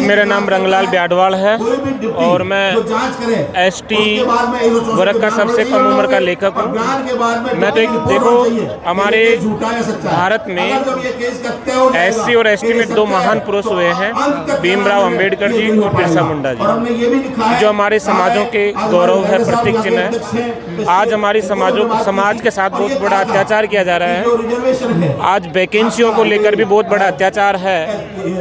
मेरा नाम रंगलाल ब्याडवाल है और मैं एसटी वर्ग का सबसे कम उम्र का लेखक हूँ। मैं तो एक देखो, हमारे भारत में एससी और एसटी में दो महान पुरुष हुए हैं, भीमराव अंबेडकर जी और बिरसा मुंडा जी, जो हमारे समाजों के गौरव है, प्रतीक चिन्ह है। आज हमारी समाज के साथ बहुत बड़ा अत्याचार किया जा रहा है। आज वैकेंसियों को लेकर भी बहुत बड़ा अत्याचार है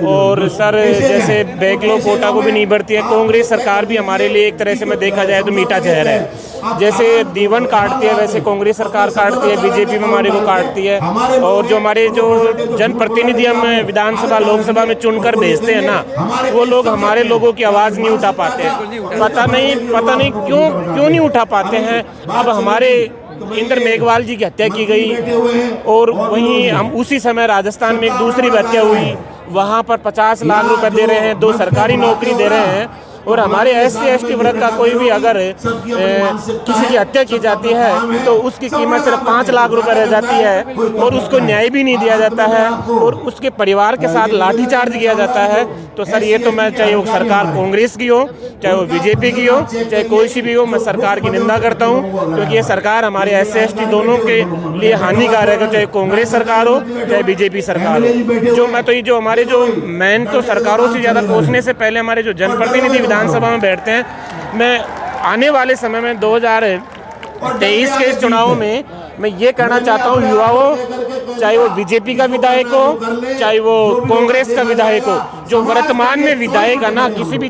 और सर जैसे बैकलॉग कोटा को भी नहीं भरती है। कांग्रेस सरकार भी हमारे लिए एक तरह से मैं देखा जाए तो मीठा जहर है। जैसे दीवन काटती है वैसे कांग्रेस सरकार काटती है, बीजेपी में हमारे को काटती है। और जो हमारे जो जनप्रतिनिधि हम विधानसभा लोकसभा में चुनकर भेजते हैं ना, वो लोग हमारे लोगों की आवाज़ नहीं उठा पाते हैं। पता नहीं क्यों नहीं उठा पाते हैं। अब हमारे इंद्र मेघवाल जी की हत्या की गई और वहीं हम उसी समय राजस्थान में एक दूसरी हत्या हुई, वहाँ पर 50 लाख रुपए दे रहे हैं, 2 सरकारी नौकरी दे रहे हैं। और हमारे एससी एसटी वर्ग का कोई भी अगर किसी की हत्या की जाती है तो उसकी कीमत सिर्फ 5 लाख रुपए रह जाती है और उसको न्याय भी नहीं दिया जाता है और उसके परिवार के साथ लाठीचार्ज किया जाता है। तो सर ये तो मैं, चाहे वो सरकार कांग्रेस की हो, चाहे वो बीजेपी की हो, चाहे कोई सी भी हो, मैं सरकार की निंदा करता हूँ, क्योंकि ये सरकार हमारे एससी एसटी दोनों के लिए हानिकारक है, चाहे कांग्रेस सरकार हो चाहे बीजेपी सरकार हो। जो मैं तो ये जो हमारे जो मेन तो सरकारों से ज़्यादा कोसने से पहले हमारे जो जनप्रतिनिधि विधानसभा में बैठते हैं, मैं आने वाले समय में 2023 के इस चुनाव में मैं ये कहना चाहता हूँ युवाओं, चाहे वो बीजेपी का विधायक हो चाहे वो कांग्रेस का विधायक हो, जो वर्तमान में विधायक है ना किसी भी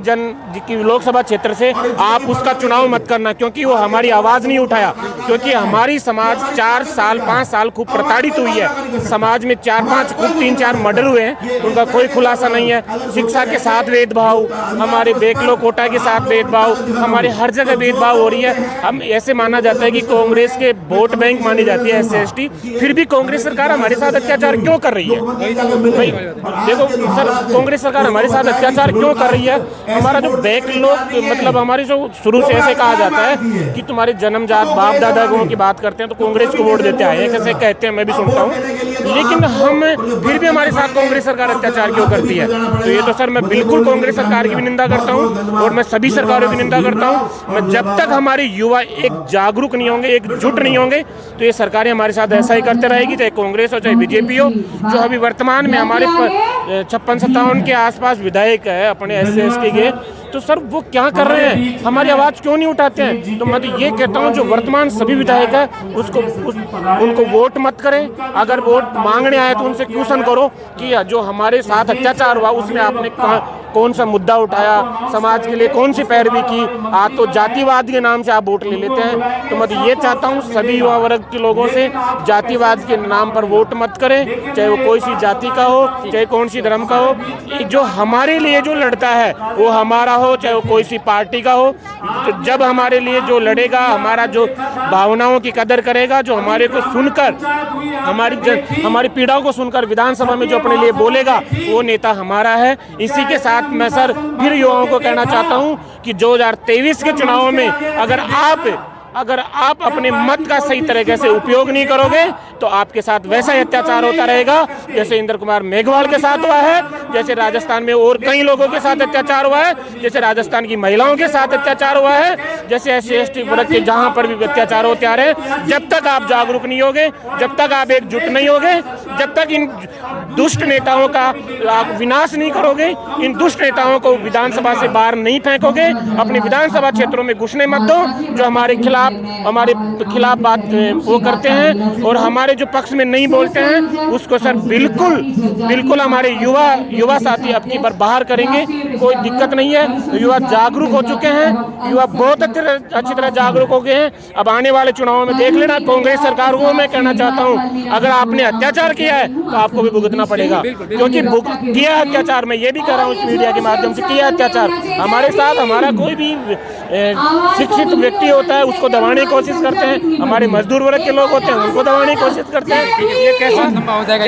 लोकसभा क्षेत्र से, आप उसका चुनाव मत करना, क्योंकि वो हमारी आवाज़ नहीं उठाया। क्योंकि हमारी समाज 4 साल 5 साल खूब प्रताड़ित हुई है। समाज में 4-5 खूब 3-4 मर्डर हुए हैं, उनका कोई खुलासा नहीं है। शिक्षा के साथ भेदभाव, हमारे बैकलॉग कोटा के साथ भेदभाव, हमारे हर जगह भेदभाव हो रही है। हम ऐसे माना जाता है कि कांग्रेस के वोट बैंक मानी जाती है एससी एसटी, फिर भी कांग्रेस सरकार हमारे साथ अत्याचार क्यों कर रही है? भाई देखो सर, कांग्रेस सरकार हमारे साथ अत्याचार क्यों कर रही है? हमारा जो बैकलॉग मतलब हमारी जो शुरू से ऐसे कहा जाता है कि तुम्हारे जन्मजात बाप दादा की बात करते हैं तो कांग्रेस को वोट देते आए हैं, कैसे कहते हैं, मैं भी सुनता हूँ। लेकिन हम फिर भी हमारे साथ कांग्रेस सरकार अत्याचार क्यों करती है? तो ये तो सर मैं बिल्कुल कांग्रेस सरकार की भी निंदा करता हूँ और मैं सभी सरकारों की निंदा करता हूँ। मैं जब तक हमारे युवा एक जागरूक नहीं होंगे, एकजुट नहीं होंगे, तो ये सरकारें हमारे साथ ऐसा ही करते रहेगी, चाहे कांग्रेस हो चाहे बीजेपी हो। जो अभी वर्तमान में हमारे 56-57 के आसपास विधायक है अपने एससी एसटी के, तो सर वो क्या कर रहे हैं? हमारी आवाज़ क्यों नहीं उठाते हैं? तो मैं तो ये कहता हूँ जो वर्तमान सभी विधायक है उनको वोट मत करें। अगर वोट मांगने आए तो उनसे क्वेश्चन करो कि जो हमारे साथ अत्याचार हुआ उसमें आपने कौन सा मुद्दा उठाया, समाज के लिए कौन सी पैरवी की। आज तो जातिवाद के नाम से आप वोट ले लेते हैं। तो मैं तो ये चाहता हूँ सभी युवा वर्ग के लोगों से, जातिवाद के नाम पर वोट मत करें, चाहे वो कोई सी जाति का हो चाहे कौन सी धर्म का हो। जो हमारे लिए जो लड़ता है वो हमारा हो, चाहे वो कोई सी पार्टी का हो। तो जब हमारे लिए जो लड़ेगा, हमारा जो भावनाओं की कदर करेगा, जो हमारे को सुनकर हमारी पीड़ाओं को सुनकर विधानसभा में जो अपने लिए बोलेगा, वो नेता हमारा है। इसी के साथ मैं सर फिर युवाओं को कहना चाहता हूं कि 2023 के चुनाव में अगर आप अपने मत का सही तरीके से उपयोग नहीं करोगे तो आपके साथ वैसा ही अत्याचार होता रहेगा जैसे इंद्र कुमार मेघवाल के साथ हुआ है, जैसे राजस्थान में और कई लोगों के साथ अत्याचार हुआ है, जैसे राजस्थान की महिलाओं के साथ अत्याचार हुआ है, जैसे एससी एसटी वर्ग के जहां पर भी अत्याचार होते आ रहे हैं। जब तक आप जागरूक नहीं होगे, जब तक आप एकजुट नहीं होगे, जब तक इन दुष्ट नेताओं का आप विनाश नहीं करोगे, इन दुष्ट नेताओं को विधानसभा से बाहर नहीं फेंकोगे, अपने विधानसभा क्षेत्रों में घुसने मत दो। जो हमारे खिलाफ बात वो करते हैं और हमारे जो पक्ष में नहीं बोलते हैं, उसको सर बिल्कुल हमारे युवा साथी अब की बार बाहर करेंगे, कोई दिक्कत नहीं है। युवा जागरूक हो चुके हैं, युवा बहुत अच्छी तरह जागरूक हो गए हैं। अब आने वाले चुनावों में देख लेना कांग्रेस सरकार को मैं कहना चाहता हूँ, अगर आपने अत्याचार किया है तो आपको भी भुगतना पड़ेगा, क्योंकि किया अत्याचार, मैं ये भी कह रहा हूँ इस मीडिया के माध्यम से, किया अत्याचार हमारे साथ। हमारा कोई भी शिक्षित व्यक्ति होता है उसको दबाने की कोशिश करते हैं, हमारे मजदूर वर्ग के लोग होते हैं उनको दबाने की कोशिश करते हैं। ये कैसे हो जाएगा?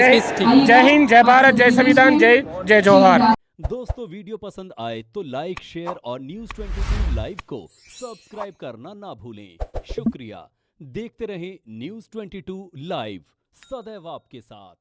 जय हिंद, जय भारत, जय संविधान, जय जोहार। दोस्तों वीडियो पसंद आए तो लाइक, शेयर और न्यूज़ 22 लाइव को सब्सक्राइब करना ना भूलें। शुक्रिया। देखते रहें न्यूज़ 22 लाइव, सदैव आपके साथ।